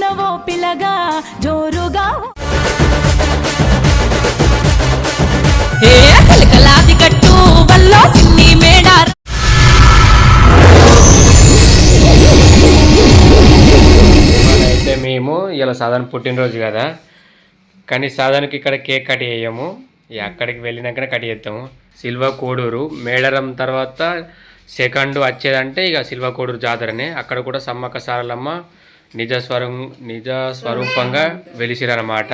ఉన్నవో పిల్లగా జోరుగా కలాది కట్టు వల్లో సిన్ని మేడార్ అయితే మేము ఇలా సాధారణ పుట్టినరోజు కదా, కానీ సాధారణకి ఇక్కడ కేక్ కట్ చేయము. అక్కడికి వెళ్ళినాకనే కట్ చేస్తాము. సిల్వ కోడూరు మేడారం తర్వాత సెకండ్ వచ్చేదంటే ఇక సిల్వ కోడూరు జాతరనే. అక్కడ కూడా సమ్మక్క సారలమ్మ నిజ స్వరూపంగా వెలిసిరన్నమాట.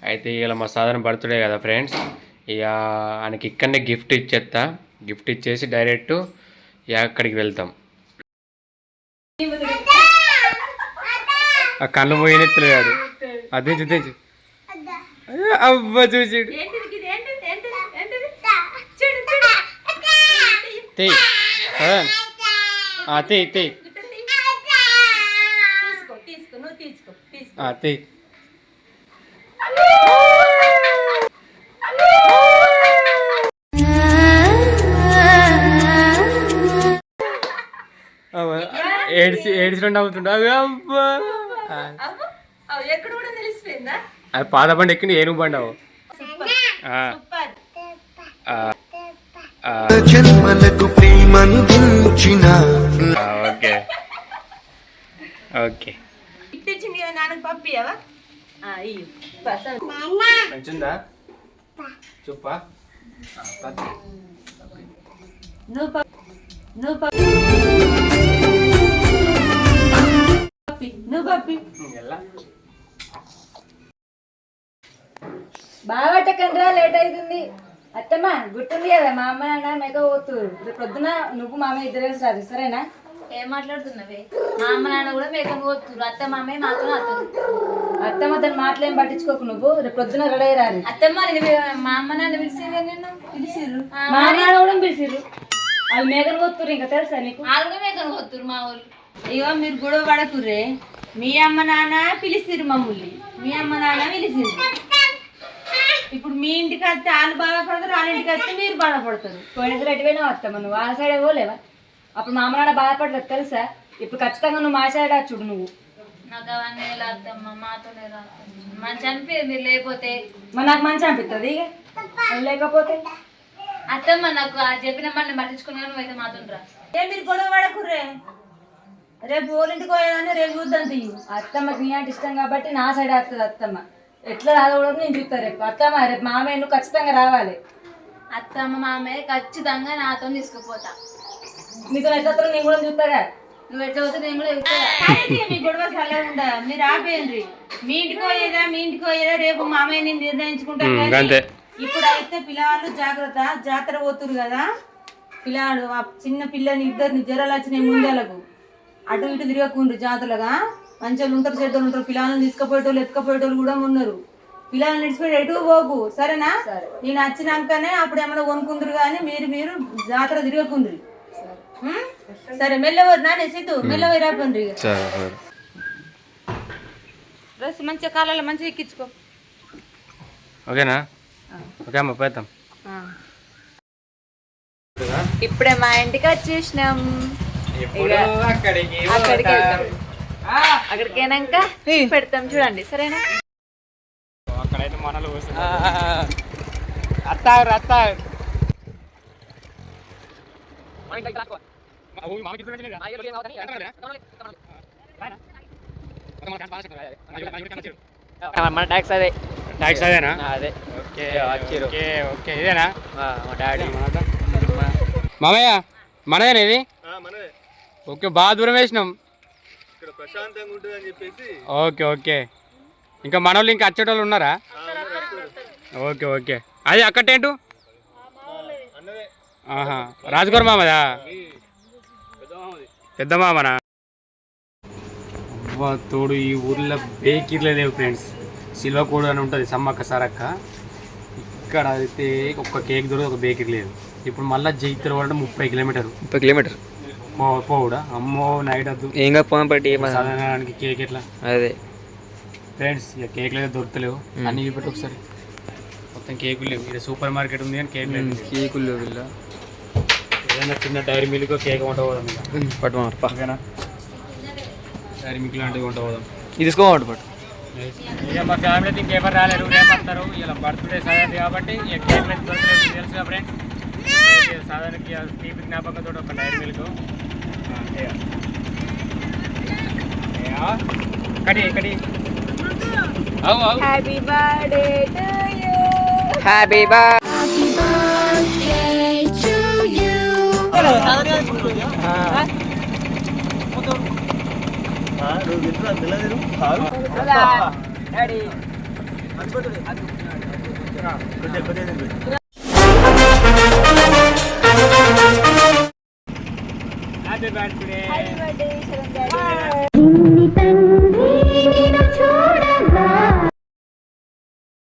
అయితే ఇలా మా సాధారణ బర్త్డే కదా ఫ్రెండ్స్, ఇక ఆయనకి ఇక్కడనే గిఫ్ట్ ఇచ్చేస్తా. గిఫ్ట్ ఇచ్చేసి డైరెక్ట్ అక్కడికి వెళ్తాం. ఆ కళ్ళు పోయినెత్తలేడు. అదే తెచ్చు అవ్వ చూసి ఏడ్చినట్టు అవుతుండ. అది పాత బండి ఎక్కింది, ఏనుగు బండి అవు. జన్మలకు ప్రేమందించిన ఓకే ఓకే మంచిదా చూపా బాగా లేట్ అవుతుంది. అత్తమ్మ గుర్తుంది కదా, మా అమ్మ నాన్న మేక పోతురు. పొద్దున నువ్వు మామ ఇద్దరే సార్, సరేనా? ఏం మాట్లాడుతున్నావే? మా అమ్మ నాన్న కూడా మేకను పోతురు. అత్త మామే మాత్రం అత్తమ్మ దాని మాటలు ఏం పట్టించుకోకు. నువ్వు రేపు పొద్దున రెడీ అయ్యారు. అత్తమ్మ మా అమ్మ నాన్న పిలిచిరు, నిన్ను పిలిచిరు, మా నాన్న కూడా పిలిచిరు. వాళ్ళు మేకను పోతురు, ఇంకా తెలుసా నీకు? వాళ్ళు కూడా మేకను పోతురు మా వాళ్ళు. అయ్యో మీరు గొడవ పడకుర్రే. మీ అమ్మ నాన్న పిలిచిరు మమ్మల్ని, మీ అమ్మ నాన్న పిలిచిరు. ఇప్పుడు మీ ఇంటికి వస్తే వాళ్ళు బాధపడతారు, వాళ్ళ ఇంటికి వస్తే మీరు బాధపడతారు. పోయినసారి ఎటువైనా వస్తామా నువ్వు? వాళ్ళ సైడ్ పోలేవా? అప్పుడు మా అమ్మ నాన్న బాధపడలేదు తెలుసా? ఇప్పుడు ఖచ్చితంగా నువ్వు మా సైడ్ చూడు. నువ్వు నాకు అవన్నీ రాద్దమ్మా, మాతోనే రాదు. మంచి అనిపించదు మీరు లేకపోతే. మరి నాకు మంచి అనిపిస్తుంది లేకపోతే. అత్తమ్మ నాకు చెప్పిన మాట పట్టించుకున్నా, నువ్వు అయితే మాతో రా. మీరు గొడవ పడకుర్రే. రేపు ఓలింటికి పోయేదాన్ని రేపు చూద్దాం తీయు. అత్తమ్మకి నీ అంటే ఇష్టం కాబట్టి నా సైడ్ వస్తుంది అత్తమ్మ. ఎట్లా రాకూడదు నేను చూస్తా రేపు. అత్తమ్మ రేపు మామయ్య నువ్వు ఖచ్చితంగా రావాలి. అత్తమ్మ మామయ్య ఖచ్చితంగా నాతో తీసుకుపోతా. నీతో ఎట్లా నేను కూడా చూస్తాగా. నువ్వు ఎట్లా పోతే నేను కూడా చూస్తా. మీ గొడవ సలహా ఉందా? మీరు ఆపేయండి. మీ ఇంటికి పోయేదా రేపు మామయ్యని నిర్ణయించుకుంటారు. ఇప్పుడు అయితే పిల్లలు జాగ్రత్త, జాతర పోతురు కదా పిల్లలు. చిన్న పిల్లని ఇద్దరిని జ్వరాలు వచ్చినాయి ముందలకు. అటు ఇటు తిరగకుండ్రు జాతరగా. మంచిగా ఉంటారు, చెడ్డలు ఉంటారు. పిల్లలను తీసుకుపోయేటోళ్ళు ఎత్తుకపోయేటోళ్ళు కూడా ఉన్నారు. పిల్లల్ని నిడిచిపోయి ఎటు పోకు, సరేనా? నేను వచ్చినాకనే అప్పుడు ఏమైనా కొనుక్కుందరు కానీ మీరు జాతర తిరగకుండ్రి. సరే మెల్లవరు నానే సిద్ధు, మెల్లవై రాపండ్రి. డ్రెస్ మంచిగా కాలాల మంచిగా ఎక్కించుకో. ఓకేనా? ఓకే అమ్మ పోతాం. ఇప్పుడే మా ఇంటికి వచ్చేసినాం. అక్కడికి వెళ్తాం. అక్కడికి అయినాక పెడతాం చూడండి, సరేనా? అక్కడైతే మనలు అత్తారు అత్తారు. మన ట్యాక్స్ అదే. ట్యాక్స్ అదేనా? అదే. Okay okay okay. ఇదేనా మా డాడీ? మామయ్య మనదేనా ఇది? ఓకే, బాగా దూరం వేసినాం. Okay okay. ఇంకా మన వాళ్ళు ఇంకా వచ్చేటోళ్ళు ఉన్నారా? Okay okay. అది అక్కటేంటు రాజుగారు మామదా? పెద్ద మామనా? తోడు ఈ ఊర్లో బేకీర్లే లేవు ఫ్రెండ్స్. సిల్వకోడు అని ఉంటుంది, సమ్మక్క సారక్క. ఇక్కడ అయితే ఒక్క కేక్ దొరకదు, ఒక బేకరీ లేదు. ఇప్పుడు మళ్ళీ జైత్ర వాళ్ళంటే 30 కిలోమీటర్ పోవుడా. అమ్మో నైట్ వద్దు ఇంకా పోటీ సాధారణానికి కేక్ ఎట్లా అదే ఫ్రెండ్స్. ఇక కేక్లు అయితే దొరుకుతలేవు. అన్నీ చూపెట్టి ఒకసారి. మొత్తం కేకులు లేవు. ఇక్కడ సూపర్ మార్కెట్ ఉంది కానీ కేక్ లేదు. కేకులు లేవు. వీళ్ళ ఏదైనా చిన్న డైరీ మిల్క్ కేక్ కొంట పోదాం. ఇక పట్టుకోనా డైరీ మిల్క్ లాంటివి కొంట పోదాం. ఇది తీసుకోమంటు పట్టు. ఇక మా ఫ్యామిలీ ఇంకెవరు రాలేరు, రేపు వస్తారు. ఇలా బర్త్డే సాధారణ కాబట్టి ఇక కేక్ దొరకలేదు తెలుసుగా ఫ్రెండ్స్. సాధారణకి తీపి జ్ఞాపకంతో ఒక dairy milk kadhi kadhi. Happy birthday to you. Happy birthday.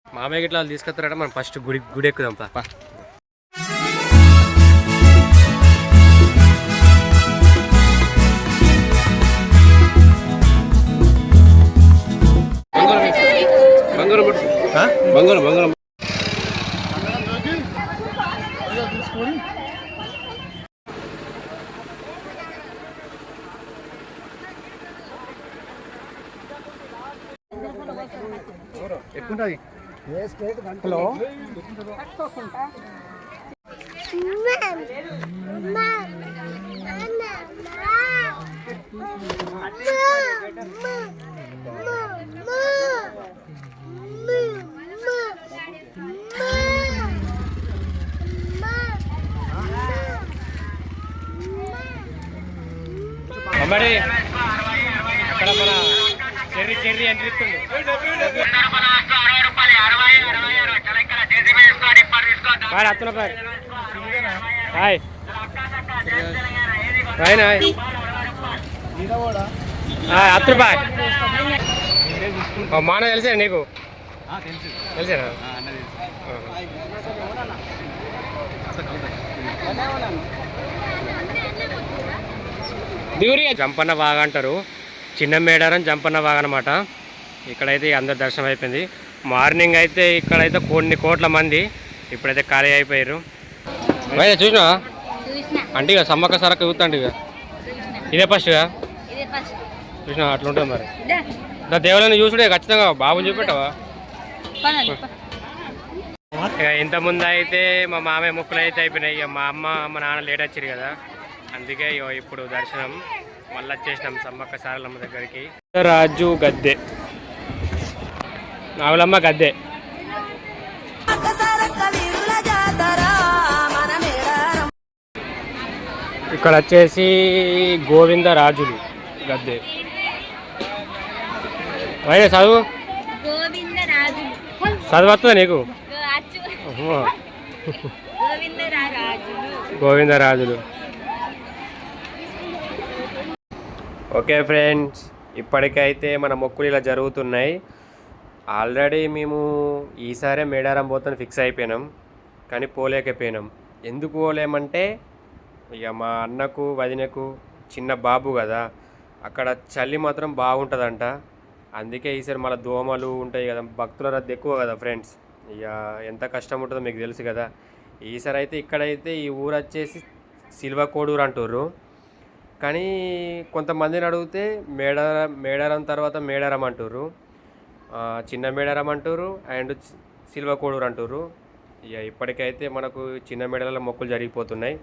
మామయ్య ఇట్లా తీసుకొస్తారట. మనం ఫస్ట్ గుడి ఎక్కుదాం పా. బంగారం బంగారం ఎక్కుంటుంది. హలో అమ్మడి అక్కడ మన చెర్రీ ఎంట్రీ ఇస్తుంది. అత్తన పాయ్ హాయ్ హాయ్ హాయ్ అత్తన పాయ్. మాన తెలిసా నీకు? తెలిసారా? దిగురి జంపన్న బాగా అంటారు. చిన్న మేడారం జంపన్న బాగా అనమాట. ఇక్కడైతే అందరు దర్శనం అయిపోయింది. మార్నింగ్ అయితే ఇక్కడైతే కొన్ని కోట్ల మంది, ఇప్పుడైతే ఖాళీ అయిపోయారు. చూసినా అంటే ఇక సమ్మక్క సరక్క చూస్తాండి. ఇక ఇదే ఫస్ట్గా చూసినా అట్లా ఉంటుంది. మరి నా దేవుళ్ళని చూసుడే ఖచ్చితంగా బాబుని చూపెట్టావా? ఇక ఇంతకుముందు అయితే మా మామయ్య ముక్కులు అయితే అయిపోయినాయి. ఇక మా అమ్మ మా నాన్న లేట్ వచ్చారు కదా, అందుకే ఇప్పుడు దర్శనం మళ్ళీ వచ్చేసినాం సమ్మక్క సారలమ్మ దగ్గరికి. రాజు గద్దె, నాగులమ్మ గద్దె. ఇక్కడ వచ్చేసి గోవిందరాజులు గద్దె. అయినా చదువు చదువుతుందా నీకు? గోవిందరాజులు. ఓకే ఫ్రెండ్స్, ఇప్పటికైతే మన మొక్కులు ఇలా జరుగుతున్నాయి. ఆల్రెడీ మేము ఈసారే మేడారం పోతాను ఫిక్స్ అయిపోయినాం, కానీ పోలేకపోయినాం. ఎందుకు పోలేమంటే ఇక మా అన్నకు వదినకు చిన్న బాబు కదా, అక్కడ చలి మాత్రం బాగుంటుందంట. అందుకే ఈసారి మళ్ళీ దోమలు ఉంటాయి కదా, భక్తుల రద్దు ఎక్కువ కదా ఫ్రెండ్స్. ఇక ఎంత కష్టం ఉంటుందో మీకు తెలుసు కదా. ఈసారి అయితే ఇక్కడైతే ఈ ఊరు వచ్చేసి సిల్వకోడూరు అంటుర్రు, కానీ కొంతమందిని అడిగితే మేడారం తర్వాత మేడారం అంటుర్రు, చిన్న మేడారం అంటుర్రు, అండ్ సిల్వకోడూరు అంటుర్రు. ఇక ఇప్పటికైతే మనకు చిన్న మేడల మొక్కులు జరిగిపోతున్నాయి.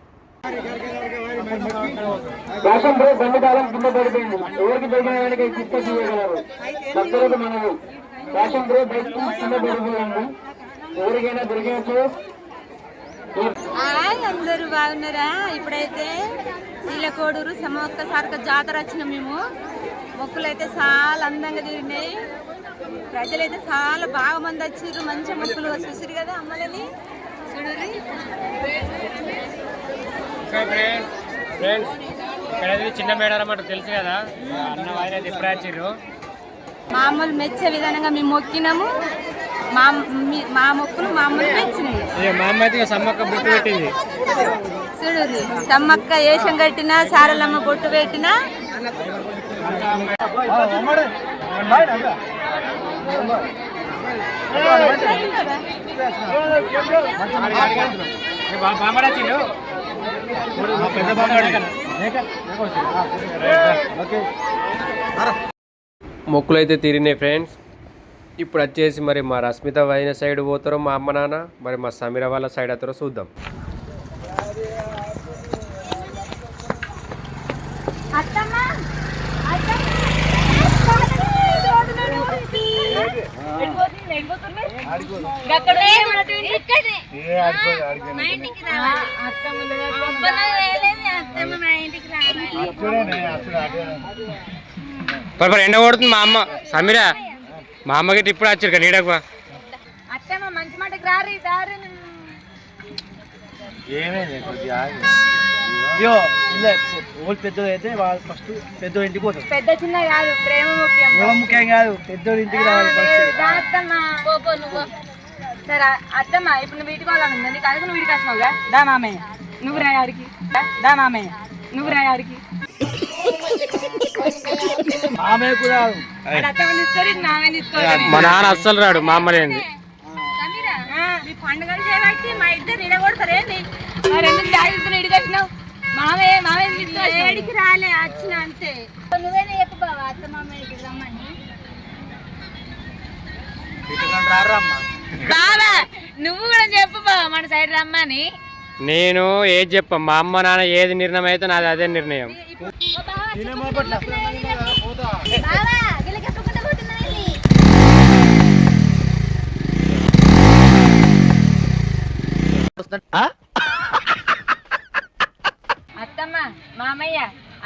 అందరూ బాగున్నారా? ఇప్పుడైతే సిల్వకోడూరు సమ్మక్క సారక్క జాతర వచ్చిన మేము మొక్కులు అయితే చాలా అందంగా తిరిగినాయి. ప్రజలైతే చాలా బాగా మంది వచ్చారు, మంచి మొక్కులు చూసారు కదా అమ్మలని చూడరి. ఫ్రెండ్స్ ఇక్కడ చిన్న మేడారం అంటే తెలుసు కదా, అన్న ఆయన ఎప్పుడు వచ్చారు. మామూలు మెచ్చే విధానంగా మేము మొక్కినాము, మా మొక్కులు మామూలు మెచ్చినాయి. మా అమ్మ అయితే సమ్మక్క బొట్టు పెట్టింది చూడు, సమ్మక్క ఏషం కట్టినా సారలమ్మ బొట్టు పెట్టినా మొక్కులు అయితే తీరినాయి ఫ్రెండ్స్. ఇప్పుడు వచ్చేసి మరి మా రష్మిత వైన సైడ్ పోతారో మా అమ్మ నాన్న, మరి మా సమీర వాళ్ళ సైడ్ అవుతారో చూద్దాం. ఎండ కొడుతుంది మా అమ్మ సమీర, మా అమ్మకి ఇప్పుడు వచ్చారు కదా నీడకు. అత్తమ్మ మంచి మాటకి రారి దారి పెద్దోడు అయితే వాళ్ళు ఫస్ట్ పెద్దోడి ఇంటికి పోతారు. పెద్ద చిన్న కాదు, ప్రేమ ముఖ్యం. ఏమో ముఖ్యం కాదు, పెద్దోడి ఇంటికి రావాలి ఫస్ట్. సరే అత్తమ్మ, ఇప్పుడు నువ్వు వీటికి వాళ్ళని నీకు అందుకు నువ్వు వీడికి వచ్చినావుగా. దా మామయ్య నువ్వు రాయాడికి, దా మామయ్య నువ్వు రాయాడికి. ఆమె కూడా అత్తమ్మ తీసుకోరు, నామే తీసుకోరు. మా నాన్న అస్సలు రాడు, మా అమ్మ లేని. మీ పండుగలు చేయబట్టి మా ఇద్దరు నిలబడతారేంటి? మరి ఎందుకు జాగ్రత్త ఇడికి వచ్చినావు? మామయ్య మామయ్య తీసుకోడికి రాలే, వచ్చిన అంతే. నువ్వేనా చెప్పు బావా అత్తమ్మ ఇక్కడికి రమ్మని. బాబా నువ్వు కూడా చెప్పు బాబా మన సైడ్ రమ్మని. నేను ఏది చెప్ప, మా అమ్మ నాన్న ఏది నిర్ణయం అయితే నాది అదే నిర్ణయం. అత్తమ్మ మామయ్య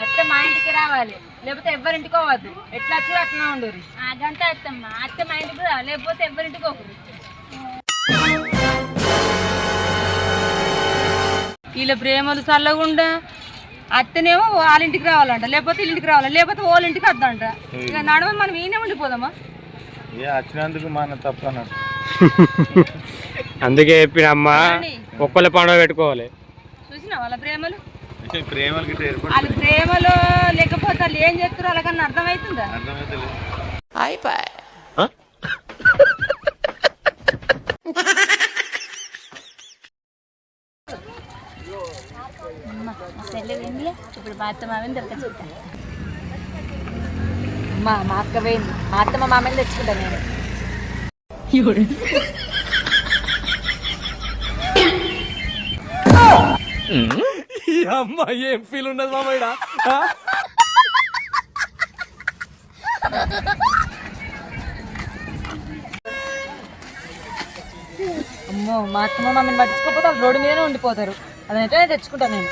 అత్త మా ఇంటికి రావాలి, లేకపోతే ఎవ్వరింటికి పోవద్దు. ఎట్లా వచ్చి అట్లా ఉండరు. గంట అత్తమ్మ అత్త మా ఇంటికి రా, లేకపోతే ఎవరింటికి ఒకరు. వీళ్ళ ప్రేమలు చల్లగుండా అత్తనేమో వాళ్ళ ఇంటికి రావాలంట, లేకపోతే వీళ్ళింటికి రావాలి, లేకపోతే వాళ్ళ ఇంటికి వద్దంట. ఇక నడవ మనం ఈయనే ఉండిపోదామా? వచ్చినందుకు మన తప్పు అన్నట్టు. అందుకే చెప్పిన అమ్మ ఒక్కళ్ళ పండుగ పెట్టుకోవాలి. చూసినా వాళ్ళ ప్రేమలు, ప్రేమలకి వాళ్ళ ప్రేమలు లేకపోతే వాళ్ళు ఏం చేస్తారో అలాగన్నా అర్థమవుతుందా? ఇప్పుడు మా అత్తమ్మ దొరక మా అక్క పోయింది, మా అత్తమ్మ మామయ్య తెచ్చుకుంటా నేను. అమ్మ ఏం ఫీల్ ఉన్నది మామయ్య. అమ్మో మా అత్తమ్మ మమ్మల్ని పట్టించుకోకపోతే వాళ్ళు రోడ్డు మీదనే ఉండిపోతారు. అదంటే తెచ్చుకుంటా నేను.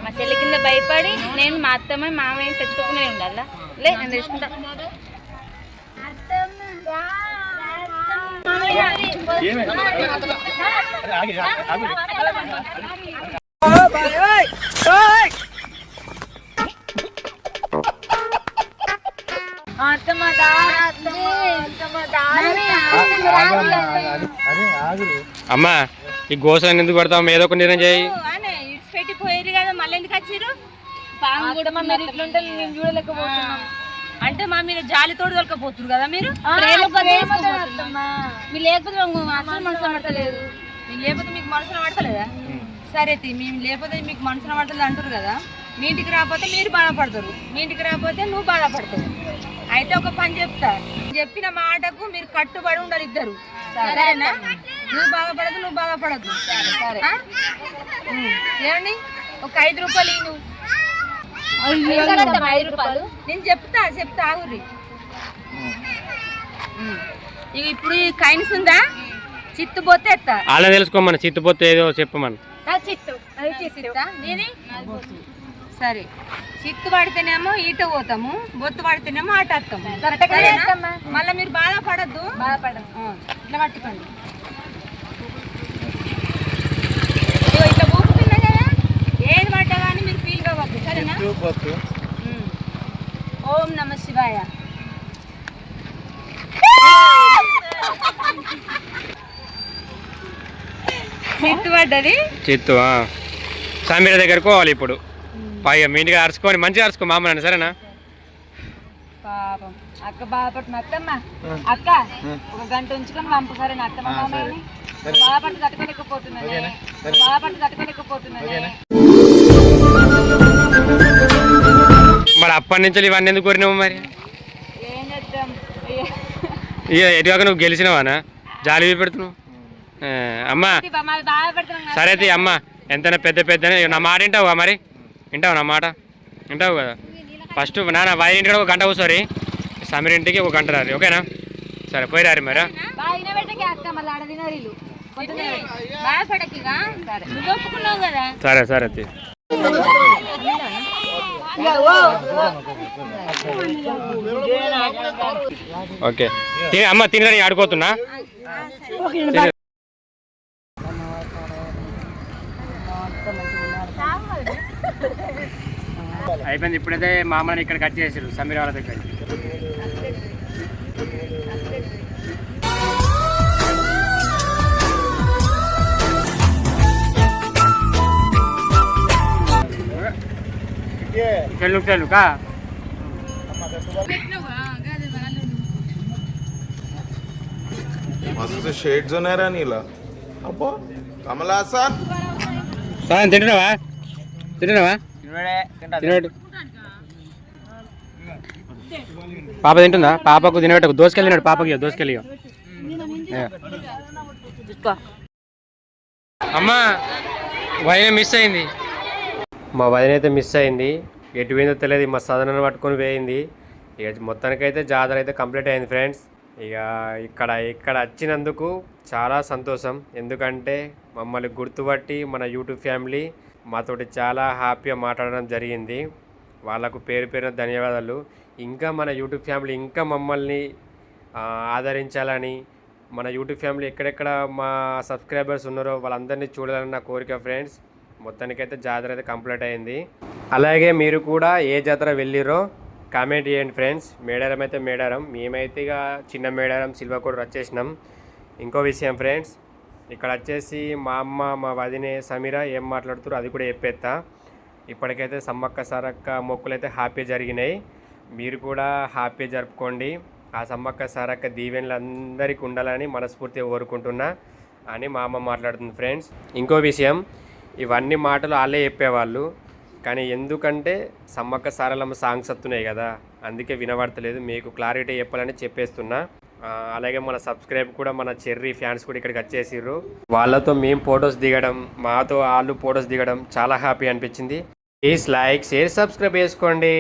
మా చెల్లి కింద భయపడి నేను మా అత్తమ్మ మామయ్య తెచ్చుకోకుండా ఉండాలా? లే నేను తెచ్చుకుంటా. అమ్మా ఈ గోసలు ఎందుకు పడతాం, ఏదో ఒక నిర్ణయం చేయి. పెట్టిపోయారు కదా, మళ్ళీ ఎందుకు వచ్చారు? చూడలేకపోతున్నాం అంటే మా మీరు జాలితోడు దొరకపోతున్నారు కదా మీరు. మీరు లేకపోతే మనసు పడతలేదు. మేము లేకపోతే మీకు మనసులో పడతలేదా? సరే మేము లేకపోతే మీకు మనసులో పడతలేదు అంటారు కదా. మీ ఇంటికి రాకపోతే మీరు బాధపడతారు, మీ ఇంటికి రాకపోతే నువ్వు బాధపడతావు. అయితే ఒక పని చెప్తా, చెప్పిన మాటకు మీరు కట్టుబడి ఉండాలి ఇద్దరు. సరేనా? నువ్వు బాధపడదు, నువ్వు బాధపడద్దు. సరే ఏమండి? ఒక 5 రూపాయలు నువ్వు. 5 రూపాయలు నేను చెప్తా ఆగుర్రి. ఇక ఇప్పుడు ఈ కైన్స్ ఉందా? చిత్తుపోతే ఎత్తా. అలా తెలుసుకోమని, చిత్తుపోతే ఏదో చెప్పమని. సరే, చిత్తు పడితేనేమో ఈట పోతాము, బొత్తు పడితేనేమో ఆట వస్తాము. మళ్ళీ మీరు బాధపడద్దు. ఇట్లా పట్టుకోండి. ఇట్లా ఊపుతున్నా కదా, ఏది పడ్డా కానీ మీరు ఫీల్ కావద్దు. సరేనా? ఓం నమ శివాయ. చిత్తు పడ్డది. చిత్తు సమీర దగ్గరకు పోవాలి ఇప్పుడు. పైగా మీ ఇంటికి అరుచుకొని మంచిగా అరుచుకో మా అమ్మ, సరేనా? పాపం అక్క బాధపడుతున్న అత్తమ్మ. అక్క ఒక గంట ఉంచుకొని పంపు. సరేనా అత్తమ్మ మామయ్యని? బాధపడి తట్టుకోలేకపోతున్నానే. మరి అప్పటి నుంచి ఇవన్నీ ఎందుకు కోరినాము మరి? ఇక ఎటుగాక నువ్వు గెలిచినావానా జాలి పెడుతున్నావు అమ్మా సరే అయితే అమ్మ ఎంతైనా పెద్ద పెద్ద నా మాట వింటావుగా మరి వింటావు నా మాట వింటావు కదా ఫస్ట్ నాన్న వారి ఇంటికి ఒక గంట కూర్చోరి సమీర్ ఇంటికి ఒక గంట రారు ఓకేనా సరే పోయి రారు మరి బాధపడకిగా నువ్వు ఒప్పుకున్నావు కదా. సరే సరే ఓకే అమ్మ తినని ఆడుకోతున్నా అయిపోయింది. ఇప్పుడైతే మా అమ్మని ఇక్కడ కట్ చేసారు సమీర్ వాళ్ళ దగ్గర. चलू का मस्त शेड जो नाही राणीला अप्पा कमला असा తింటున్నావా పాప తింటుందా? పాపకు తినబెట్టకు దోసుకెళ్ళినాడు పాపకి దోసుకెళ్ళి అమ్మా వదిన మిస్ అయింది. మా వదిన అయితే మిస్ అయింది. ఎటు పోయిందో తెలియదు. మా సదనను పట్టుకొని పోయింది. ఇక మొత్తానికైతే జాతర అయితే కంప్లీట్ అయింది ఫ్రెండ్స్. ఇక ఇక్కడ వచ్చినందుకు చాలా సంతోషం. ఎందుకంటే మమ్మల్ని గుర్తుపట్టి మన యూట్యూబ్ ఫ్యామిలీ మాతోటి చాలా హ్యాపీగా మాట్లాడడం జరిగింది. వాళ్ళకు పేరు పేరున ధన్యవాదాలు. ఇంకా మన యూట్యూబ్ ఫ్యామిలీ ఇంకా మమ్మల్ని ఆదరించాలని, మన యూట్యూబ్ ఫ్యామిలీ ఎక్కడెక్కడ మా సబ్స్క్రైబర్స్ ఉన్నారో వాళ్ళందరినీ చూడాలని నా కోరిక ఫ్రెండ్స్. మొత్తానికైతే జాతర అయితే కంప్లీట్ అయింది. అలాగే మీరు కూడా ఏ జాతర వెళ్ళిరో కామెంట్ చేయండి ఫ్రెండ్స్. మేడారం అయితే మేడారం, మేమైతే ఇక చిన్న మేడారం సిల్వకోట వచ్చేసినాం. ఇంకో విషయం ఫ్రెండ్స్, ఇక్కడ వచ్చేసి మా అమ్మ మా వదినే సమీర ఏం మాట్లాడుతారో అది కూడా చెప్పేస్తా. ఇప్పటికైతే సమ్మక్క సారక్క మొక్కులు అయితే హ్యాపీ జరిగినాయి. మీరు కూడా హ్యాపీ జరుపుకోండి. ఆ సమ్మక్క సారక్క దీవెనలు అందరికీ ఉండాలని మనస్ఫూర్తిగా కోరుకుంటున్నా అని మా అమ్మ మాట్లాడుతుంది ఫ్రెండ్స్. ఇంకో విషయం, ఇవన్నీ మాటలు వాళ్ళే చెప్పేవాళ్ళు, కానీ ఎందుకంటే సమ్మక్క సారలమ్మ సాంగ్స్ వస్తున్నాయి కదా, అందుకే వినబడతలేదు. మీకు క్లారిటీ చెప్పాలని చెప్పేస్తున్నా. అలాగే మన సబ్స్క్రైబ్ కూడా మన చెర్రీ ఫ్యాన్స్ కూడా ఇక్కడికి వచ్చేసిర్రు. వాళ్ళతో మేము ఫొటోస్ దిగడం, మాతో వాళ్ళు ఫొటోస్ దిగడం చాలా హ్యాపీ అనిపించింది. ప్లీజ్ లైక్, షేర్, సబ్స్క్రైబ్ చేసుకోండి.